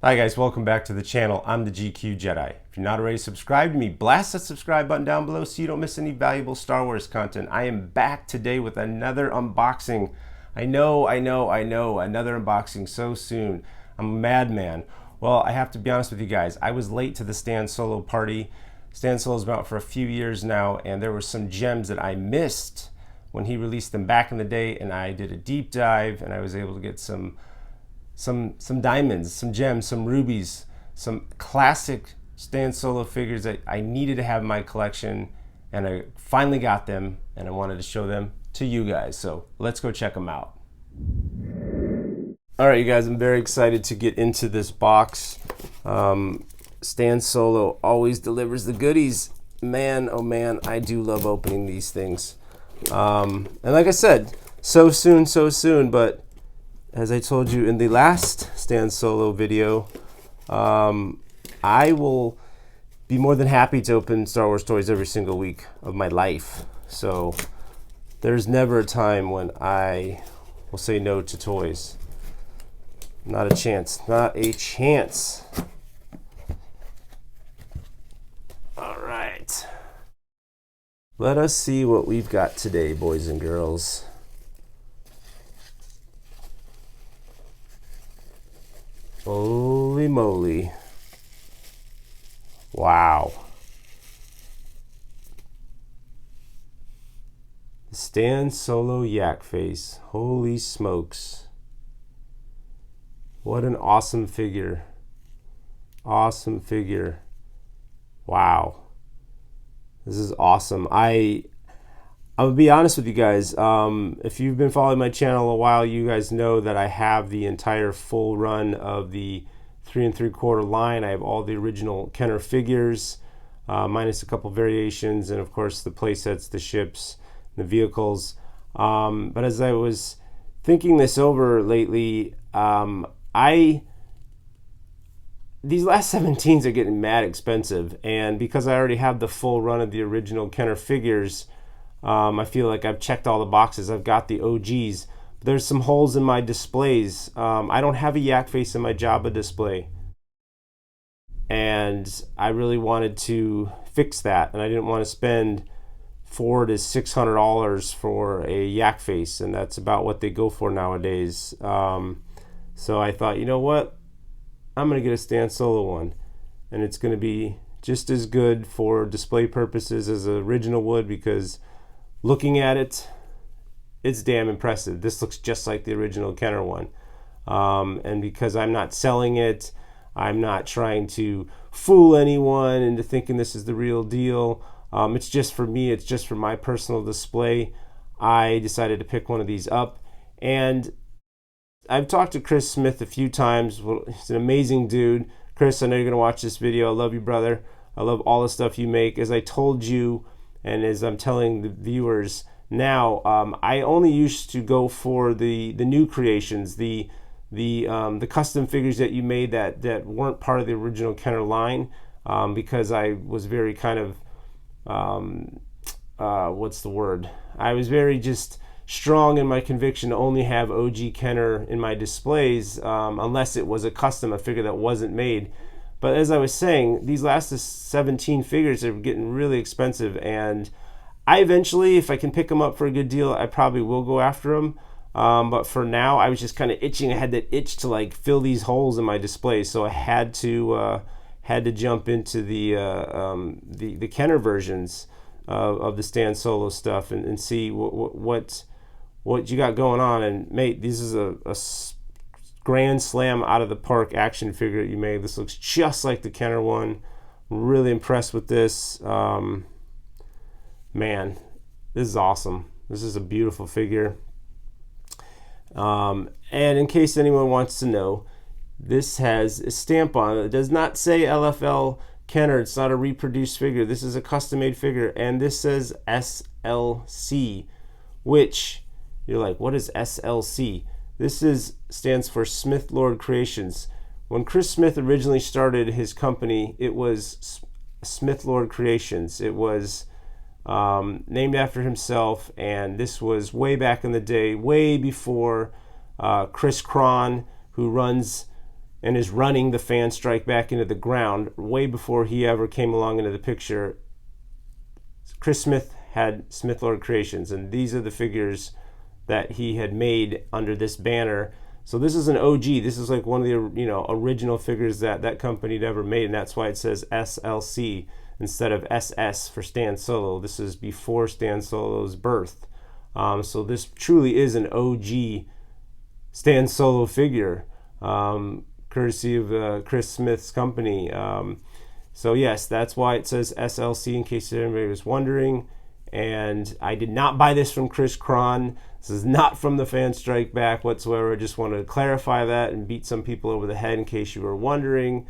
Hi guys, welcome back to the channel. I'm the GQ Jedi. If you're not already subscribed to me, blast that subscribe button down below so you don't miss any valuable Star Wars content. I am back today with another unboxing. I know, another unboxing so soon. I'm a madman. Well, I have to be honest with you guys. I was late to the Stan Solo party. Stan Solo's been out for a few years now, and there were some gems that I missed when he released them back in the day, and I did a deep dive, and I was able to get some diamonds, some gems, some rubies, some classic Stan Solo figures that I needed to have in my collection, and I finally got them, and I wanted to show them to you guys. So let's go check them out. All right, you guys, I'm very excited to get into this box. Stan Solo always delivers the goodies. Man, oh man, I do love opening these things. And like I said, so soon, but as I told you in the last Stan Solo video, I will be more than happy to open Star Wars toys every single week of my life. So there's never a time when I will say no to toys. Not a chance. Not a chance. All right. Let us see what we've got today, boys and girls. Holy moly. Wow. The Stan Solo yak face. Holy smokes. What an awesome figure. Awesome figure. Wow. This is awesome. I'll be honest with you guys. If you've been following my channel a while, you guys know that I have the entire full run of the 3 3/4 line. I have all the original Kenner figures, minus a couple variations, and of course the playsets, the ships, the vehicles. But as I was thinking this over lately, these last 17s are getting mad expensive, and because I already have the full run of the original Kenner figures, I feel like I've checked all the boxes. I've got the OGs. There's some holes in my displays. I don't have a yak face in my Jabba display, and I really wanted to fix that, and I didn't want to spend $400 to $600 for a yak face, and that's about what they go for nowadays. So I thought, you know what? I'm going to get a Stan Solo one, and it's going to be just as good for display purposes as the original would, because looking at it, it's damn impressive. This looks just like the original Kenner one. And because I'm not selling it, I'm not trying to fool anyone into thinking this is the real deal. It's just for me. It's just for my personal display. I decided to pick one of these up. And I've talked to Chris Smith a few times. Well, he's an amazing dude. Chris, I know you're going to watch this video. I love you, brother. I love all the stuff you make. As I told you, and as I'm telling the viewers now, I only used to go for the new creations, the custom figures that you made that weren't part of the original Kenner line, because I was very kind of what's the word? I was very just strong in my conviction to only have OG Kenner in my displays, unless it was a custom, a figure that wasn't made. But as I was saying, these last 17 figures are getting really expensive, and I eventually, if I can pick them up for a good deal, I probably will go after them. But for now, I was just kind of itching. I had that itch to like fill these holes in my display, so I had to jump into the Kenner versions of the Stan Solo stuff and see what you got going on. And mate, this is a grand slam out of the park action figure that you made. This looks just like the Kenner one. I'm really impressed with this. Man, this is awesome. This is a beautiful figure. And in case anyone wants to know, this has a stamp on it. It does not say LFL Kenner. It's not a reproduced figure. This is a custom made figure, and this says SLC, which you're like, what is SLC? This stands for Smith Lord Creations. When Chris Smith originally started his company, it was Smith Lord Creations. It was named after himself, and this was way back in the day, way before Chris Cron, who runs and is running the fan strike back into the ground way before he ever came along into the picture. Chris Smith had Smith Lord Creations, and these are the figures that he had made under this banner. So this is an OG. This is like one of the original figures that company had ever made, and that's why it says SLC instead of SS for Stan Solo. This is before Stan Solo's birth. So this truly is an OG Stan Solo figure, courtesy of Chris Smith's company. So yes, that's why it says SLC, in case anybody was wondering. And I did not buy this from Chris Cron. This is not from the Fan Strike Back whatsoever. I just wanted to clarify that and beat some people over the head in case you were wondering.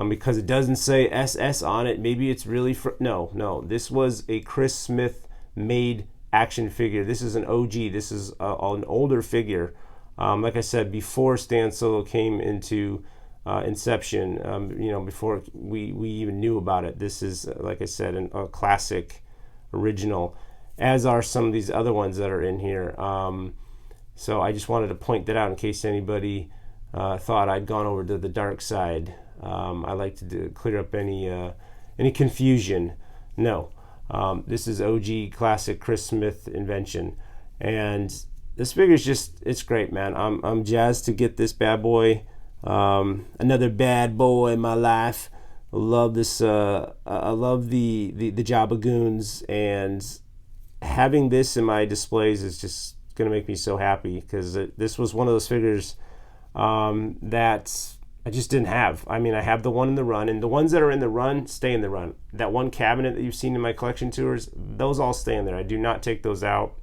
Because it doesn't say SS on it. Maybe it's really no. This was a Chris Smith made action figure. This is an OG. This is an older figure. Like I said, before Stan Solo came into inception, before we even knew about it. This is, like I said, a classic original, as are some of these other ones that are in here. So I just wanted to point that out in case anybody thought I'd gone over to the dark side. I like to clear up any confusion. No, this is OG classic Chris Smith invention, and this figure is it's great, man. I'm jazzed to get this bad boy. Another bad boy in my life. I love this. I love the Jabba Goons, and having this in my displays is just gonna make me so happy, because this was one of those figures that I just didn't have. I mean, I have the one in the run, and the ones that are in the run stay in the run. That one cabinet that you've seen in my collection tours, those all stay in there. I do not take those out.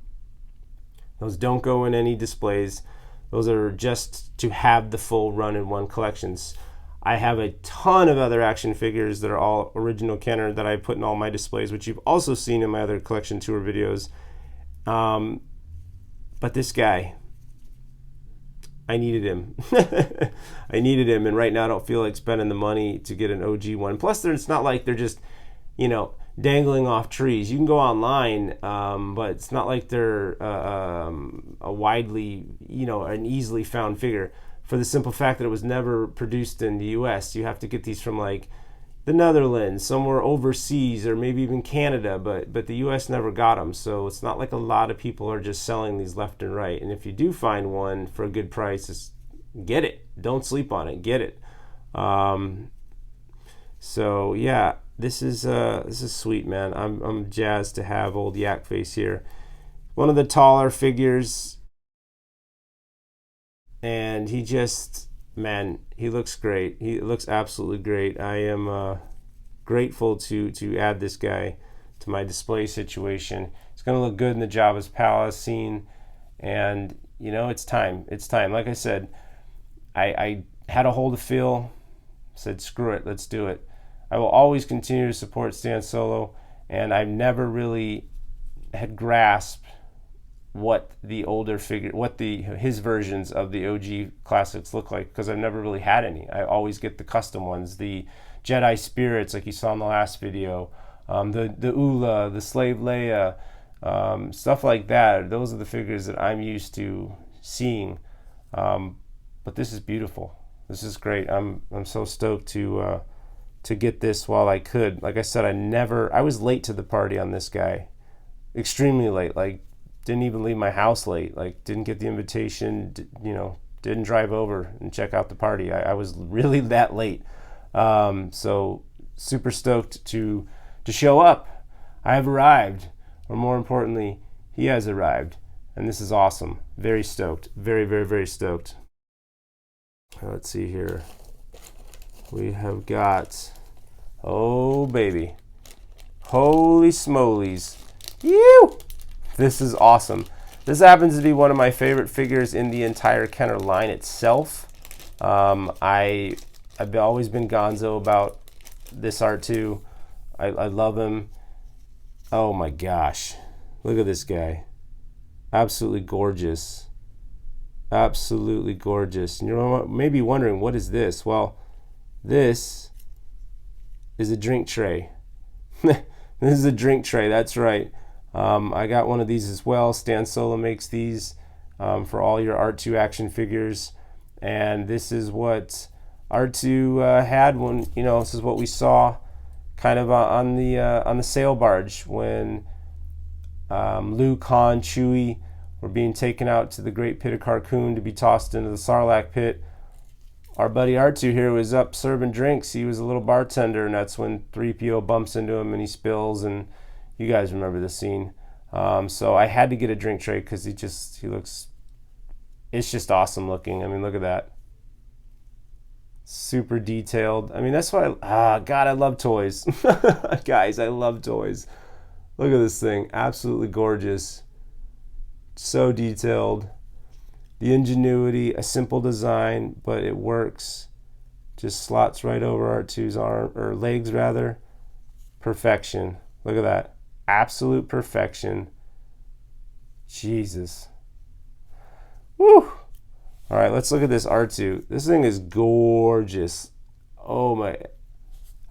Those don't go in any displays. Those are just to have the full run in one collections. I have a ton of other action figures that are all original Kenner that I put in all my displays, which you've also seen in my other collection tour videos. But this guy, I needed him. I needed him, and right now I don't feel like spending the money to get an OG one. Plus, it's not like they're just, dangling off trees. You can go online, but it's not like they're a widely, an easily found figure. For the simple fact that it was never produced in the U.S., you have to get these from like the Netherlands, somewhere overseas, or maybe even Canada. But the U.S. never got them, so it's not like a lot of people are just selling these left and right. And if you do find one for a good price, just get it. Don't sleep on it. Get it. So yeah, this is sweet, man. I'm jazzed to have old Yak Face here. One of the taller figures. And he looks great. He looks absolutely great. I am grateful to add this guy to my display situation. It's going to look good in the Jabba's Palace scene, and it's time. It's time. Like I said, I had a hold of Phil, said screw it, let's do it. I will always continue to support Stan Solo, and I've never really had grasped what the older figure, his versions of the OG classics look like, because I've never really had any. I always get the custom ones, the Jedi spirits like you saw in the last video, the Ula, the Slave Leia, stuff like that. Those are the figures that I'm used to seeing. But this is beautiful. This is great. I'm so stoked to get this while I could. Like I said, I was late to the party on this guy, extremely late. Like, didn't even leave my house late, like didn't get the invitation, didn't drive over and check out the party. I was really that late. So super stoked to show up. I have arrived, or more importantly, he has arrived, and this is awesome. Very stoked. Very, very, very stoked. Let's see here. We have got, oh baby, holy smolies. Ew! This is awesome. This happens to be one of my favorite figures in the entire Kenner line itself. I've always been gonzo about this R2. I love him. Oh my gosh. Look at this guy. Absolutely gorgeous. Absolutely gorgeous. And you're maybe wondering, what is this? Well, this is a drink tray. This is a drink tray, that's right. I got one of these as well. Stan Solo makes these for all your R2 action figures, and this is what R2 had when, you know, this is what we saw kind of on the sail barge when Luke, Han, Chewie were being taken out to the Great Pit of Carkoon to be tossed into the Sarlacc pit. Our buddy R2 here was up serving drinks. He was a little bartender, and that's when 3PO bumps into him and he spills, and you guys remember the scene. So I had to get a drink tray because he looks, it's just awesome looking. I mean, look at that. Super detailed. I mean, that's why God, I love toys. Guys, I love toys. Look at this thing. Absolutely gorgeous. So detailed. The ingenuity, a simple design, but it works. Just slots right over R2's arm, or legs rather. Perfection. Look at that. Absolute perfection. Jesus. Woo! All right, let's look at this R2. This thing is gorgeous. Oh my.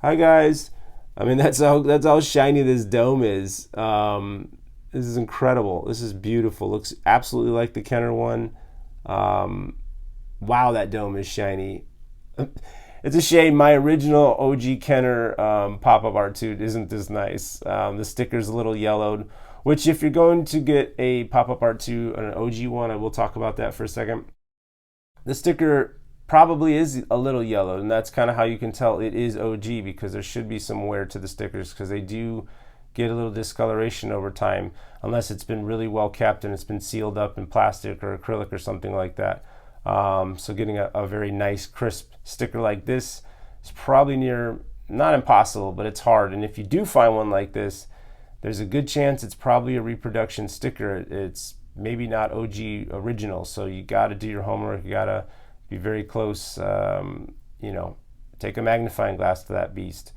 Hi guys. I mean, that's how shiny this dome is. This is incredible. This is beautiful. Looks absolutely like the Kenner one. Wow, that dome is shiny. It's a shame my original OG Kenner pop-up R2 isn't this nice. The sticker's a little yellowed, which if you're going to get a pop-up R2 and an OG one, I will talk about that for a second. The sticker probably is a little yellowed, and that's kind of how you can tell it is OG, because there should be some wear to the stickers, because they do get a little discoloration over time, unless it's been really well kept and it's been sealed up in plastic or acrylic or something like that. So getting a very nice crisp sticker like this is probably not impossible, but it's hard. And if you do find one like this, there's a good chance it's probably a reproduction sticker. It's maybe not OG original, so you got to do your homework. You got to be very close. You know, take a magnifying glass to that beast.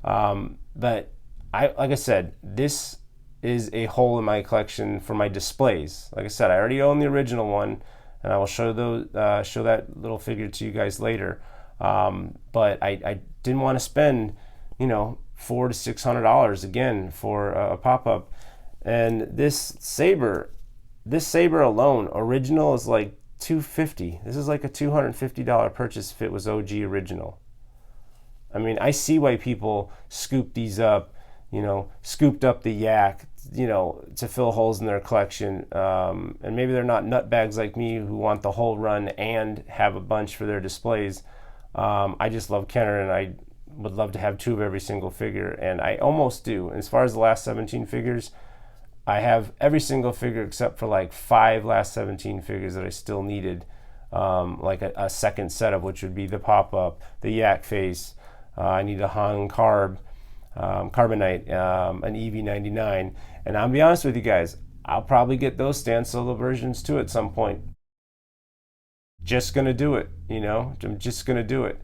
But like I said, this is a hole in my collection for my displays. Like I said, I already own the original one, and I will show that little figure to you guys later. But I didn't want to spend, you know, $400 to $600 again for a pop-up. And this saber alone, original, is like $250. This is like a $250 purchase if it was OG original. I mean, I see why people scoop these up, you know, scooped up the yak, you know, to fill holes in their collection. And maybe they're not nutbags like me who want the whole run and have a bunch for their displays. I just love Kenner, and I would love to have two of every single figure, and I almost do. As far as the last 17 figures, I have every single figure except for like 5 last 17 figures that I still needed, like a second setup, which would be the pop-up, the yak face. I need a Han Carbonite, an EV99, and I'll be honest with you guys, I'll probably get those stand solo versions too at some point. Just gonna do it, you know. I'm just gonna do it.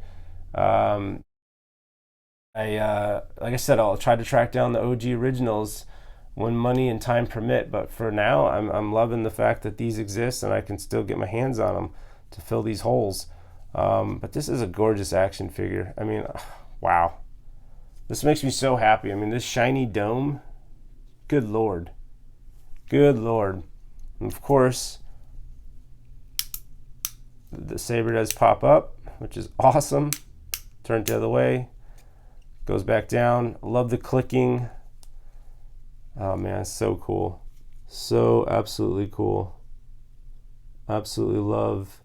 Like I said, I'll try to track down the OG originals when money and time permit. But for now, I'm loving the fact that these exist and I can still get my hands on them to fill these holes. But this is a gorgeous action figure. I mean, wow, this makes me so happy. I mean, this shiny dome. Good Lord, good Lord. And of course, the saber does pop up, which is awesome. Turn it the other way. Goes back down. Love the clicking. Oh man, so cool. So absolutely cool. Absolutely love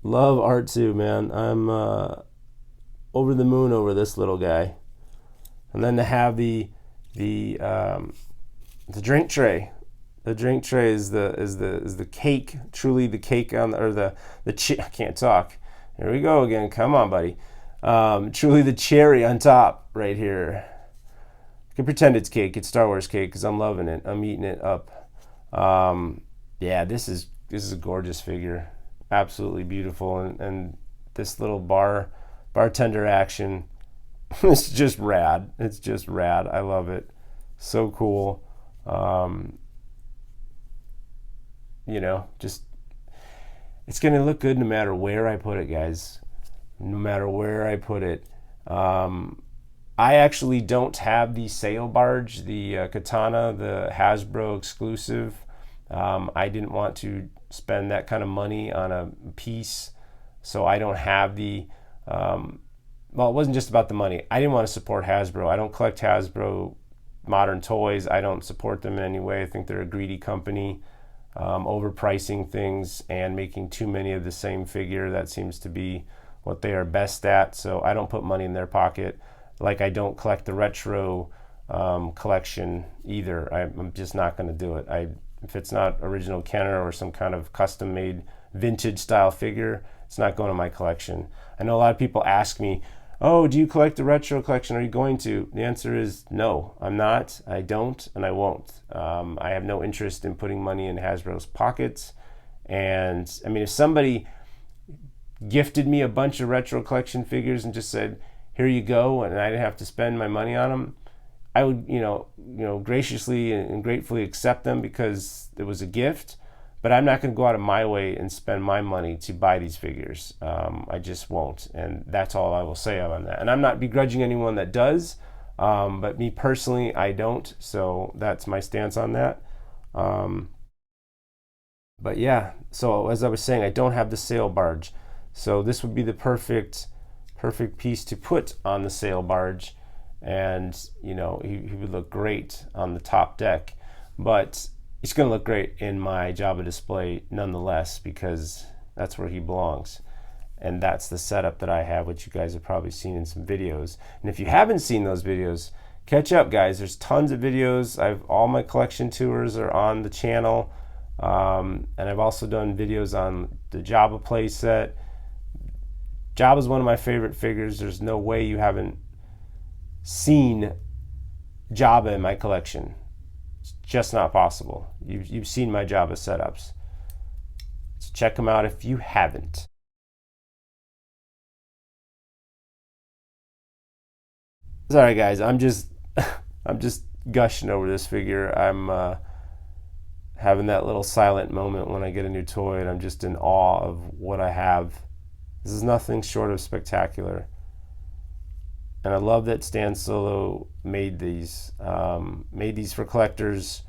R2, man. I'm over the moon over this little guy. And then to have the drink tray. The drink tray is the cake, truly the cake on the I can't talk. Here we go again. Come on, buddy. Truly the cherry on top right here. I can pretend it's cake. It's Star Wars cake because I'm loving it. I'm eating it up. Yeah, this is a gorgeous figure. Absolutely beautiful. And this little bartender action, it's just rad. It's just rad. I love it. So cool. You know, just it's gonna look good no matter where I put it, guys. No matter where I put it. I actually don't have the sail barge, the Katana, the Hasbro exclusive. I didn't want to spend that kind of money on a piece, so I don't have the Well, it wasn't just about the money. I didn't want to support Hasbro. I don't collect Hasbro modern toys. I don't support them in any way. I think they're a greedy company, overpricing things and making too many of the same figure. That seems to be what they are best at. So I don't put money in their pocket. Like I don't collect the retro collection either. I'm just not going to do it. If it's not original Kenner or some kind of custom made vintage style figure, it's not going to my collection. I know a lot of people ask me, oh, do you collect the retro collection? Are you going to? The answer is no, I'm not. I don't, and I won't. I have no interest in putting money in Hasbro's pockets. And I mean, if somebody gifted me a bunch of retro collection figures and just said, here you go, and I didn't have to spend my money on them, I would, graciously and gratefully accept them because it was a gift. But I'm not going to go out of my way and spend my money to buy these figures. I just won't, and that's all I will say on that. And I'm not begrudging anyone that does, but me personally, I don't. So that's my stance on that. But yeah, so as I was saying, I don't have the sail barge. So this would be the perfect piece to put on the sail barge, and he would look great on the top deck. But he's going to look great in my Jabba display nonetheless, because that's where he belongs. And that's the setup that I have, which you guys have probably seen in some videos. And if you haven't seen those videos, catch up, guys. There's tons of videos. All my collection tours are on the channel. And I've also done videos on the Jabba play set. Jabba's one of my favorite figures. There's no way you haven't seen Jabba in my collection. It's just not possible. You've seen my Jabba setups. So check them out if you haven't. Sorry guys, I'm just gushing over this figure. I'm having that little silent moment when I get a new toy, and I'm just in awe of what I have. This is nothing short of spectacular. And I love that Stan Solo made these for collectors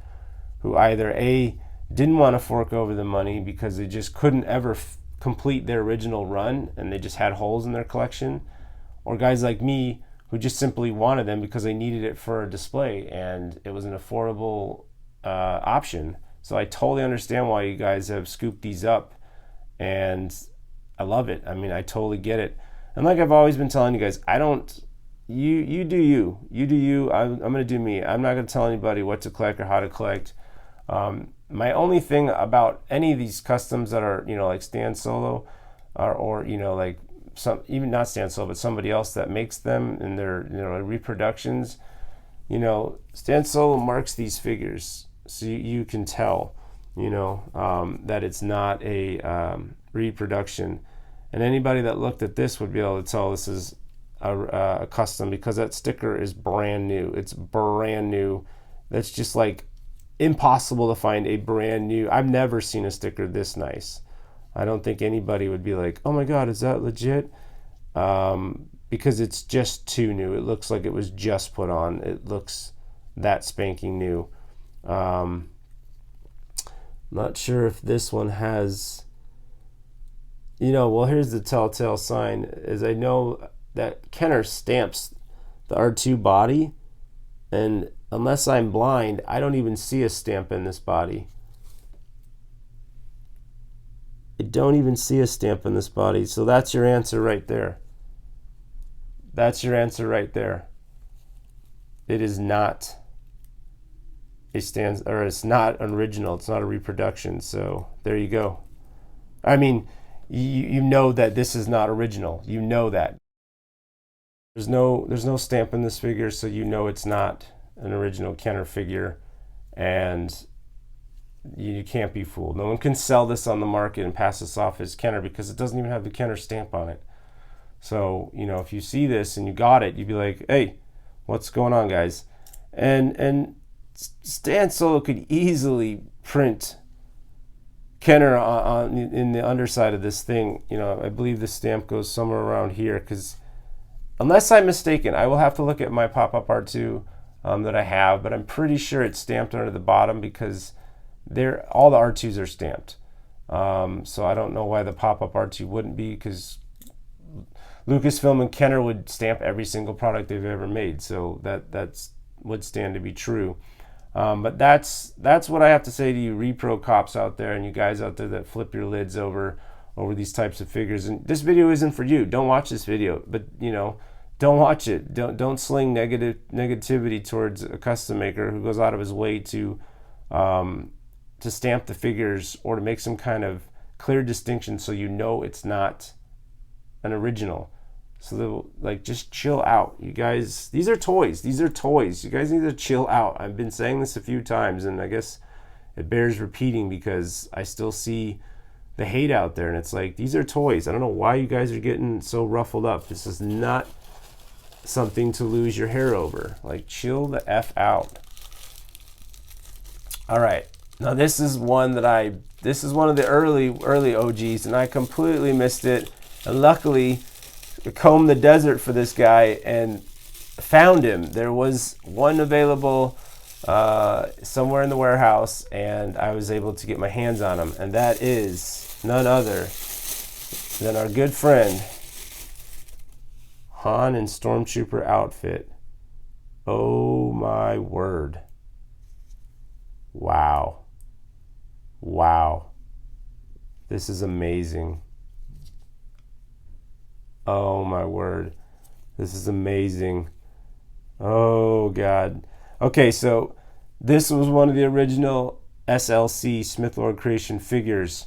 who either A, didn't want to fork over the money because they just couldn't ever complete their original run and they just had holes in their collection, or guys like me who just simply wanted them because they needed it for a display and it was an affordable option. So I totally understand why you guys have scooped these up, and I love it. I mean, I totally get it. And like I've always been telling you guys, you do you. You do you. I'm going to do me. I'm not going to tell anybody what to collect or how to collect. My only thing about any of these customs that are, like Stan Solo, or like some, even not Stan Solo, but somebody else that makes them in their, reproductions, Stan Solo marks these figures so you can tell, that it's not a reproduction. And anybody that looked at this would be able to tell this is a custom, because that sticker is brand new. It's brand new. That's just like impossible to find a brand new. I've never seen a sticker this nice. I don't think anybody would be like, oh my god, is that legit? Because it's just too new. It looks like it was just put on. It looks that spanking new. Not sure if this one has, well, here's the telltale sign, is I know that Kenner stamps the R2 body, and unless I'm blind, I don't even see a stamp in this body. I don't even see a stamp in this body. So that's your answer right there. That's your answer right there. It is not it's not an original. It's not a reproduction. So there you go. I mean, you know that this is not original. You know that. There's no stamp in this figure, so it's not an original Kenner figure, and you can't be fooled. No one can sell this on the market and pass this off as Kenner because it doesn't even have the Kenner stamp on it. So, if you see this and you got it, you'd be like, hey, what's going on, guys? And Stan Solo could easily print Kenner in the underside of this thing. I believe the stamp goes somewhere around here, because unless I'm mistaken, I will have to look at my pop-up R2 that I have, but I'm pretty sure it's stamped under the bottom because all the R2s are stamped. So I don't know why the pop-up R2 wouldn't be, because Lucasfilm and Kenner would stamp every single product they've ever made, so that's would stand to be true. But that's what I have to say to you repro cops out there, and you guys out there that flip your lids over these types of figures. And this video isn't for you. Don't watch this video, but don't watch it. Don't sling negativity towards a custom maker who goes out of his way to stamp the figures or to make some kind of clear distinction so it's not an original. So just chill out, you guys. These are toys. You guys need to chill out. I've been saying this a few times, and I guess it bears repeating because I still see the hate out there, and it's like, these are toys. I don't know why you guys are getting so ruffled up. This is not something to lose your hair over. Like, chill the F out. All right, now this is one of the early OGs, and I completely missed it. And luckily, I combed the desert for this guy and found him. There was one available somewhere in the warehouse, and I was able to get my hands on him. And that is none other than our good friend Han in Stormtrooper outfit. Oh my word. Wow. This is amazing. Oh my word. This is amazing. Oh God. Okay, so this was one of the original SLC Smith Lord Creation figures.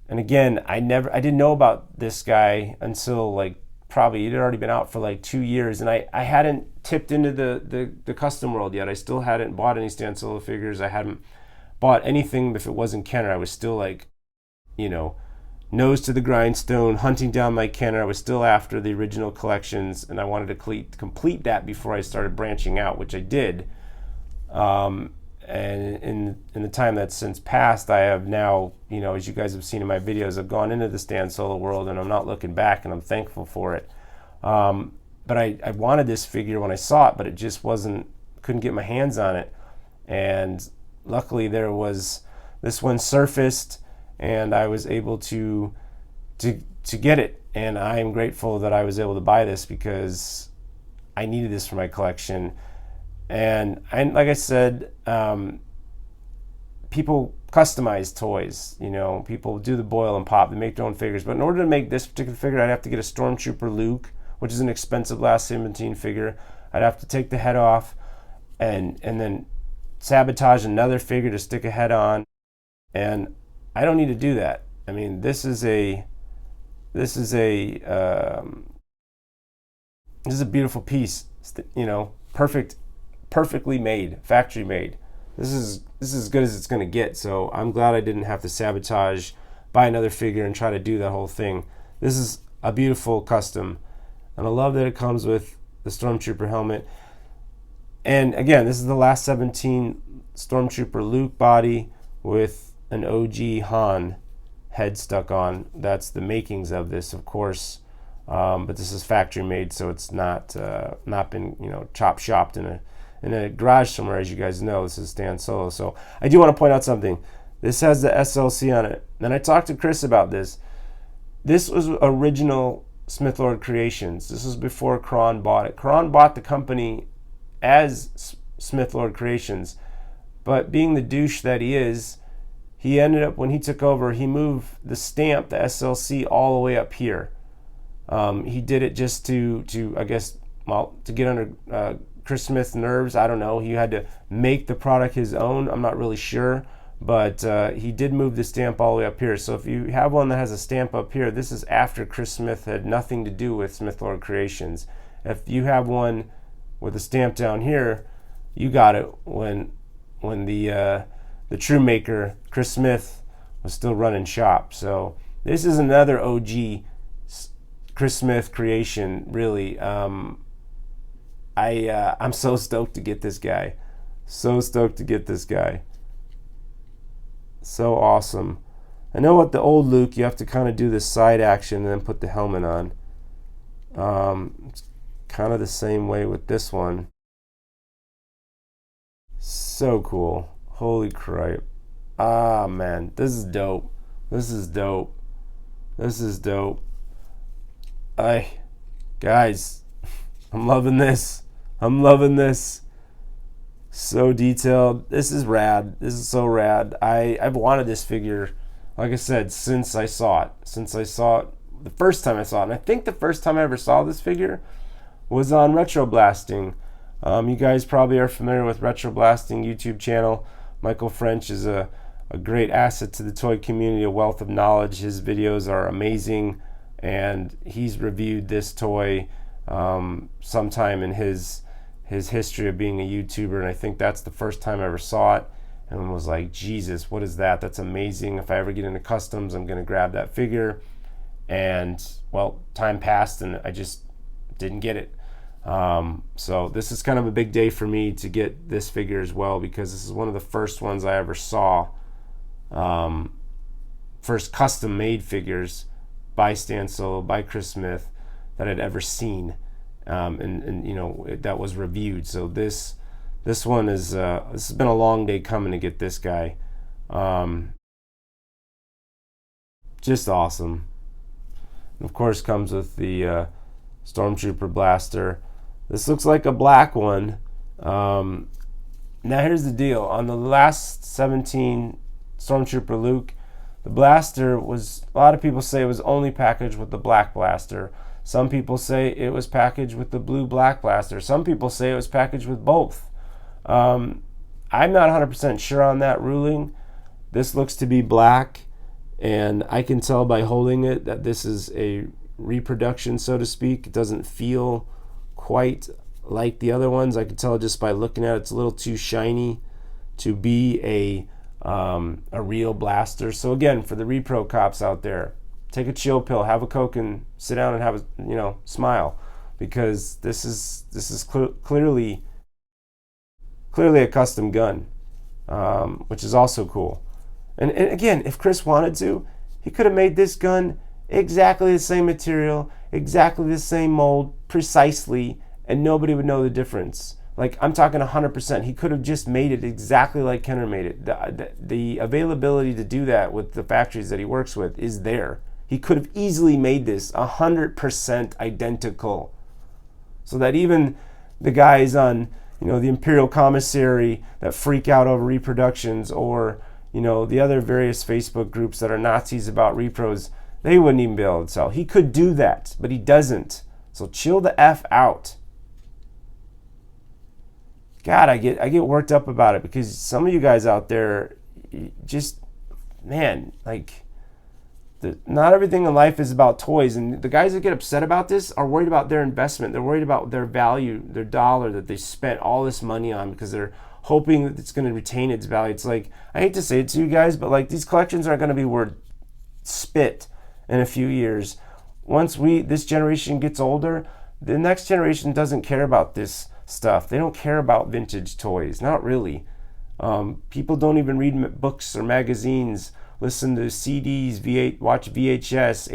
And again, I didn't know about this guy until probably it had already been out for 2 years, and I hadn't tipped into the custom world yet. I still hadn't bought any Stan Solo figures. I hadn't bought anything if it wasn't Kenner. I was still nose to the grindstone, hunting down my Kenner. I was still after the original collections, and I wanted to complete that before I started branching out, which I did. And in the time that's since passed, I have now, as you guys have seen in my videos, I've gone into the Stan Solo world, and I'm not looking back, and I'm thankful for it. But I wanted this figure when I saw it, but it just couldn't get my hands on it. And luckily this one surfaced, and I was able to get it. And I am grateful that I was able to buy this because I needed this for my collection. And like I said, people customize toys. People do the boil and pop. They make their own figures. But in order to make this particular figure, I'd have to get a Stormtrooper Luke, which is an expensive Last 17 figure. I'd have to take the head off and then sabotage another figure to stick a head on. And I don't need to do that. I mean, this is a beautiful piece. Perfectly made, factory made. This is as good as it's going to get. So I'm glad I didn't have to sabotage, buy another figure, and try to do that whole thing. This is a beautiful custom, and I love that it comes with the Stormtrooper helmet. And again, this is the Last 17 Stormtrooper Luke body with an OG Han head stuck on. That's the makings of this, of course. But this is factory made, so it's not been chop shopped in a garage somewhere. As you guys know, this is Stan Solo. So I do want to point out something. This has the SLC on it, and I talked to Chris about this. This was original Smith Lord Creations. This was before Kron bought it. Kron bought the company as Smith Lord Creations, but being the douche that he is, he ended up, when he took over, he moved the stamp, the SLC, all the way up here. He did it just to I guess, to get under Chris Smith's nerves. I don't know. He had to make the product his own. I'm not really sure, but he did move the stamp all the way up here. So if you have one that has a stamp up here, this is after Chris Smith had nothing to do with Smith Lord Creations. If you have one with a stamp down here, you got it when the true maker, Chris Smith, was still running shop. So this is another OG Chris Smith creation, really. I'm so stoked to get this guy. So stoked to get this guy. So awesome. I know with the old Luke, you have to kind of do this side action and then put the helmet on. It's kind of the same way with this one. So cool. Holy crap. Ah, man. This is dope. This is dope. This is dope. Guys, I'm loving this. I'm loving this. So detailed. This is rad. This is so rad. I've wanted this figure, like I said, since I saw it. Since I saw it the first time I saw it. And I think the first time I ever saw this figure was on Retroblasting. You guys probably are familiar with Retroblasting YouTube channel. Michael French is a great asset to the toy community, a wealth of knowledge. His videos are amazing, and he's reviewed this toy sometime in his history of being a YouTuber, and I think that's the first time I ever saw it and was like, Jesus, what is that? That's amazing. If I ever get into customs, I'm going to grab that figure. And well, time passed and I just didn't get it. So this is kind of a big day for me to get this figure as well, because this is one of the first ones I ever saw, first custom made figures by Stan Solo, by Chris Smith, that I'd ever seen, and you know, that was reviewed. So this one is this has been a long day coming to get this guy. Just awesome. And of course comes with the Stormtrooper blaster. This looks like a black one. Now here's the deal. On the last 17 Stormtrooper Luke, the blaster was, a lot of people say it was only packaged with the black blaster. Some people say it was packaged with the blue-black blaster. Some people say it was packaged with both. I'm not 100% sure on that ruling. This looks to be black, and I can tell by holding it that this is a reproduction, so to speak. It doesn't feel quite like the other ones. I can tell just by looking at it, it's a little too shiny to be a real blaster. So again, for the repro cops out there, take a chill pill, have a Coke, and sit down and have a, you know, smile, because this is clearly a custom gun, which is also cool. And again, if Chris wanted to, he could have made this gun exactly the same material, exactly the same mold, precisely, and nobody would know the difference. Like, I'm talking 100%. He could have just made it exactly like Kenner made it. The availability to do that with the factories that he works with is there. He could have easily made this 100% identical, so that even the guys on, you know, the Imperial Commissary that freak out over reproductions, or, you know, the other various Facebook groups that are Nazis about repros, they wouldn't even be able to tell. He could do that, but he doesn't. So chill the F out. God, I get worked up about it, because some of you guys out there, just, man, like, not everything in life is about toys. And the guys that get upset about this are worried about their investment. They're worried about their value, their dollar that they spent all this money on, because they're hoping that it's going to retain its value. It's like, I hate to say it to you guys, but like, these collections aren't going to be worth spit in a few years. Once this generation gets older, the next generation doesn't care about this stuff. They don't care about vintage toys, not really. People don't even read books or magazines, listen to CDs, watch VHS,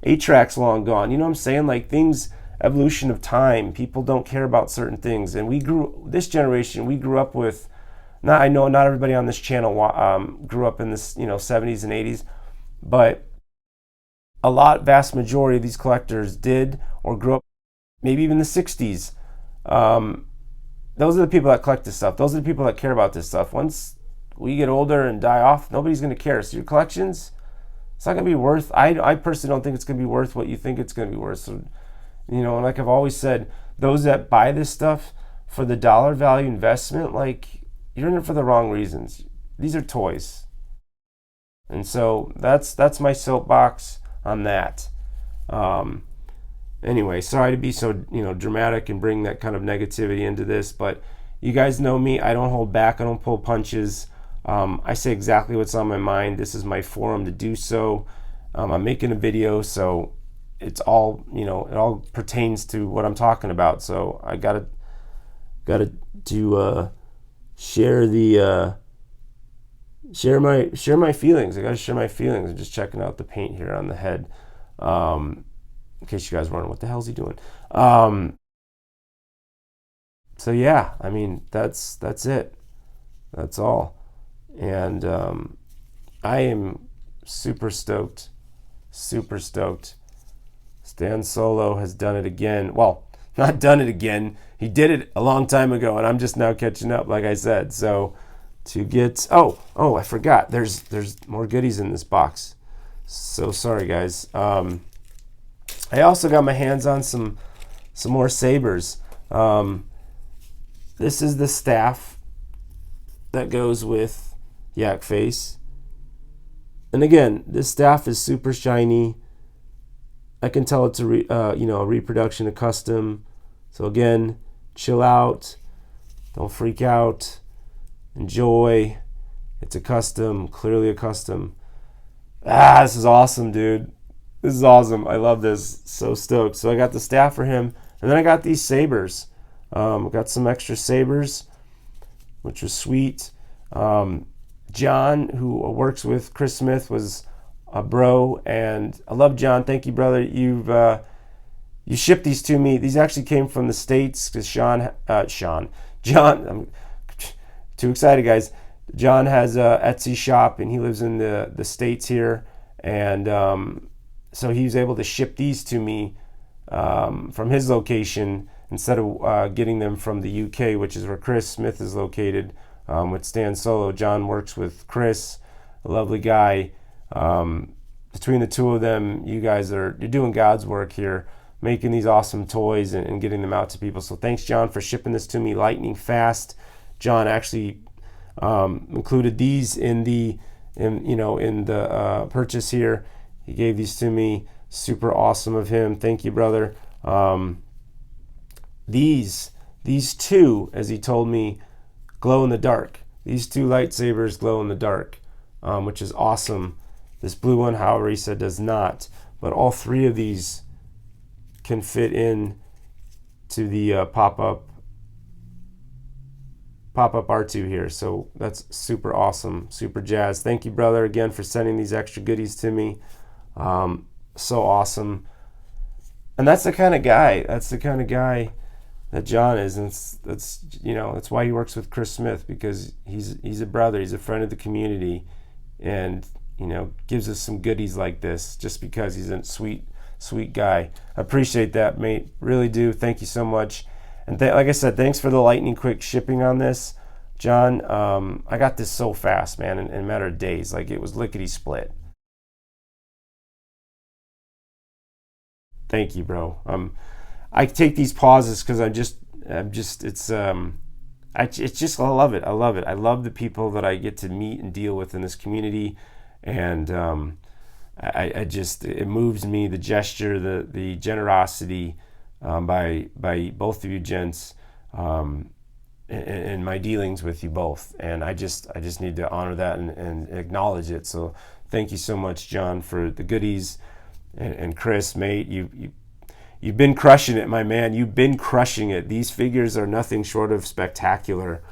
8-tracks long gone. You know what I'm saying? Like, things, evolution of time. People don't care about certain things. And this generation, we grew up with, I know not everybody on this channel grew up in this, 70s and 80s, but vast majority of these collectors did, or grew up maybe even the 60s. Those are the people that collect this stuff. Those are the people that care about this stuff. Once we get older and die off, nobody's going to care. So your collections, it's not going to be worth, I personally don't think it's going to be worth what you think it's going to be worth. So, and like I've always said, those that buy this stuff for the dollar value investment, like, you're in it for the wrong reasons. These are toys. And so that's my soapbox on that. Anyway, sorry to be so dramatic and bring that kind of negativity into this, but you guys know me. I don't hold back. I don't pull punches. I say exactly what's on my mind. This is my forum to do so. I'm making a video, so it's all, it all pertains to what I'm talking about. So I gotta share my feelings. I gotta share my feelings. I'm just checking out the paint here on the head. In case you guys wondering what the hell is he doing. So yeah, I mean, that's it. That's all. And I am super stoked Stan Solo has done it again. Well, not done it again. He did it a long time ago, and I'm just now catching up, like I said. So to get I forgot. There's more goodies in this box. So sorry, guys. I also got my hands on some more sabers. This is the staff that goes with Yak Face. And again, this staff is super shiny. I can tell it's a reproduction, a custom. So again, chill out, don't freak out, enjoy. It's a custom, clearly a custom. This is awesome, dude. This is awesome. I love this. So stoked. So I got the staff for him, and then I got these sabers. Got some extra sabers, which was sweet. John, who works with Chris Smith, was a bro, and I love John. Thank you, brother. You shipped these to me. These actually came from the States because John, I'm too excited, guys. John has a Etsy shop, and he lives in the States here, and so he was able to ship these to me from his location instead of getting them from the UK, which is where Chris Smith is located with Stan Solo. John works with Chris, a lovely guy. Between the two of them, you're doing God's work here, making these awesome toys and getting them out to people. So thanks, John, for shipping this to me lightning fast. John actually included these in the purchase here. He gave these to me. Super awesome of him. Thank you, brother. These two, as he told me, glow in the dark. These two lightsabers glow in the dark, which is awesome. This blue one, however, he said does not. But all three of these can fit in to the pop-up R2 here. So that's super awesome, super jazzed. Thank you, brother, again for sending these extra goodies to me. So awesome. And that's the kind of guy. That John is, and that's why he works with Chris Smith, because he's a brother, he's a friend of the community, and gives us some goodies like this just because he's a sweet guy. I appreciate that, mate. Really do. Thank you so much. And like I said, thanks for the lightning quick shipping on this, John. I got this so fast, man, in a matter of days. Like, it was lickety split. Thank you, bro. I take these pauses because I love it. I love it. I love the people that I get to meet and deal with in this community, and it moves me, the gesture, the generosity by both of you gents, in my dealings with you both, and I just need to honor that and acknowledge it. So thank you so much, John, for the goodies, and Chris, mate, You've been crushing it, my man. You've been crushing it. These figures are nothing short of spectacular.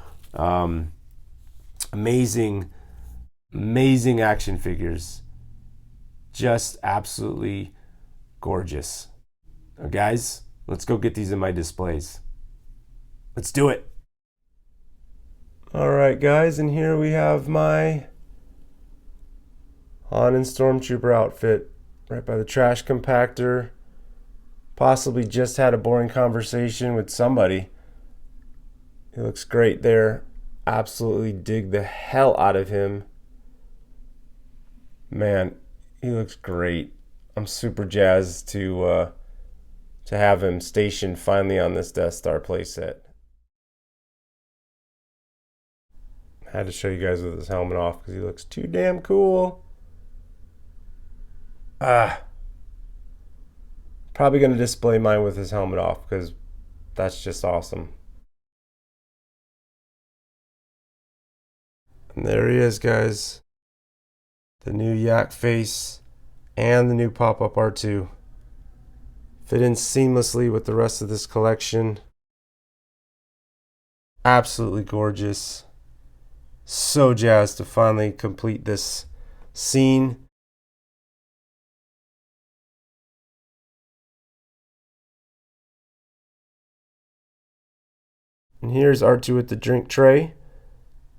Amazing action figures. Just absolutely gorgeous. Now, guys, let's go get these in my displays. Let's do it. All right, guys, and here we have my Han and Stormtrooper outfit right by the trash compactor. Possibly just had a boring conversation with somebody. He looks great there. Absolutely dig the hell out of him. Man, he looks great. I'm super jazzed to have him stationed finally on this Death Star playset. I had to show you guys with his helmet off because he looks too damn cool. Probably going to display mine with his helmet off because that's just awesome. And there he is, guys. The new Yak Face and the new pop-up R2 fit in seamlessly with the rest of this collection. Absolutely gorgeous. So jazzed to finally complete this scene. And here's R2 with the drink tray.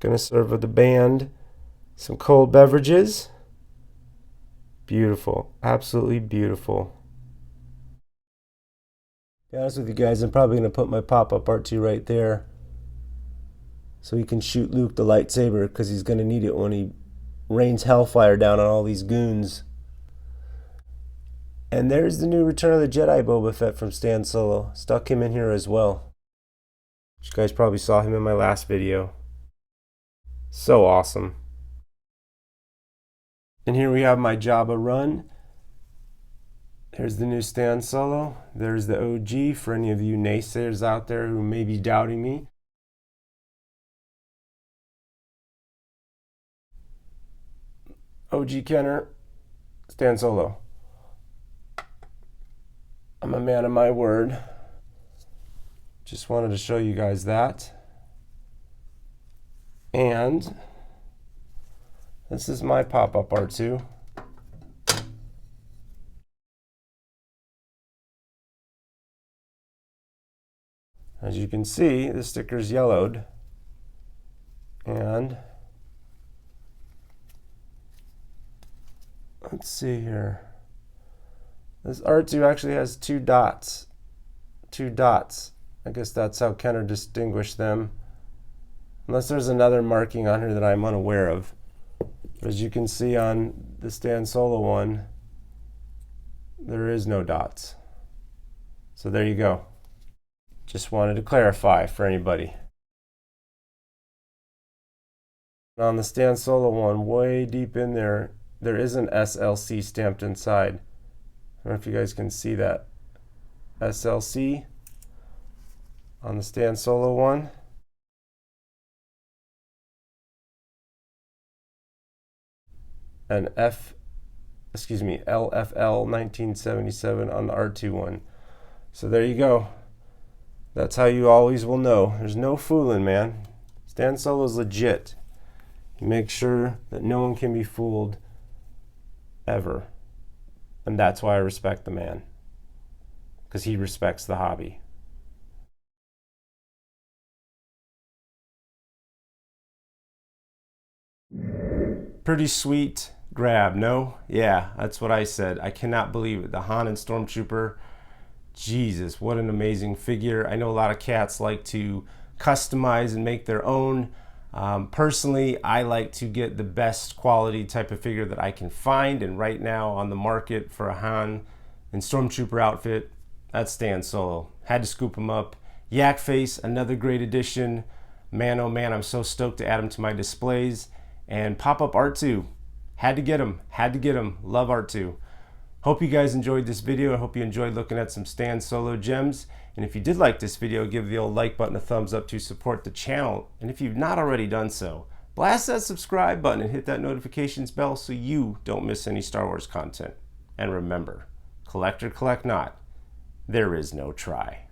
Gonna serve with the band some cold beverages. Beautiful, absolutely beautiful. be honest with you guys, I'm probably going to put my pop-up R2 right there so he can shoot Luke the lightsaber, because he's going to need it when he rains hellfire down on all these goons. And there's the new Return of the Jedi Boba Fett from Stan Solo. Stuck him in here as well. You guys probably saw him in my last video. So awesome. And here we have my Jabba run. There's the new Stan Solo. There's the OG for any of you naysayers out there who may be doubting me. OG Kenner, Stan Solo. I'm a man of my word. Just wanted to show you guys that. And this is my pop-up R2. As you can see, the sticker's yellowed. And let's see here. This R2 actually has two dots. Two dots. I guess that's how Kenner distinguished them. Unless there's another marking on here that I'm unaware of. But as you can see on the Stan Solo one, there is no dots. So there you go. Just wanted to clarify for anybody. On the Stan Solo one, way deep in there, there is an SLC stamped inside. I don't know if you guys can see that. SLC on the Stan Solo one. And LFL 1977 on the R2 one. So there you go. That's how you always will know. There's no fooling, man. Stan Solo's legit. He makes sure that no one can be fooled ever. And that's why I respect the man. Because he respects the hobby. Pretty sweet grab, no? Yeah, that's what I said. I cannot believe it. The Han and Stormtrooper. Jesus, what an amazing figure. I know a lot of cats like to customize and make their own. Personally, I like to get the best quality type of figure that I can find, and right now on the market for a Han and Stormtrooper outfit, that's Stan Solo. Had to scoop him up. Yak Face, another great addition. Man, oh man, I'm so stoked to add him to my displays. And pop-up R2, had to get him, love R2. Hope you guys enjoyed this video. I hope you enjoyed looking at some Stan Solo gems. And if you did like this video, give the old like button a thumbs up to support the channel. And if you've not already done so, blast that subscribe button and hit that notifications bell so you don't miss any Star Wars content. And remember, collect or collect not, there is no try.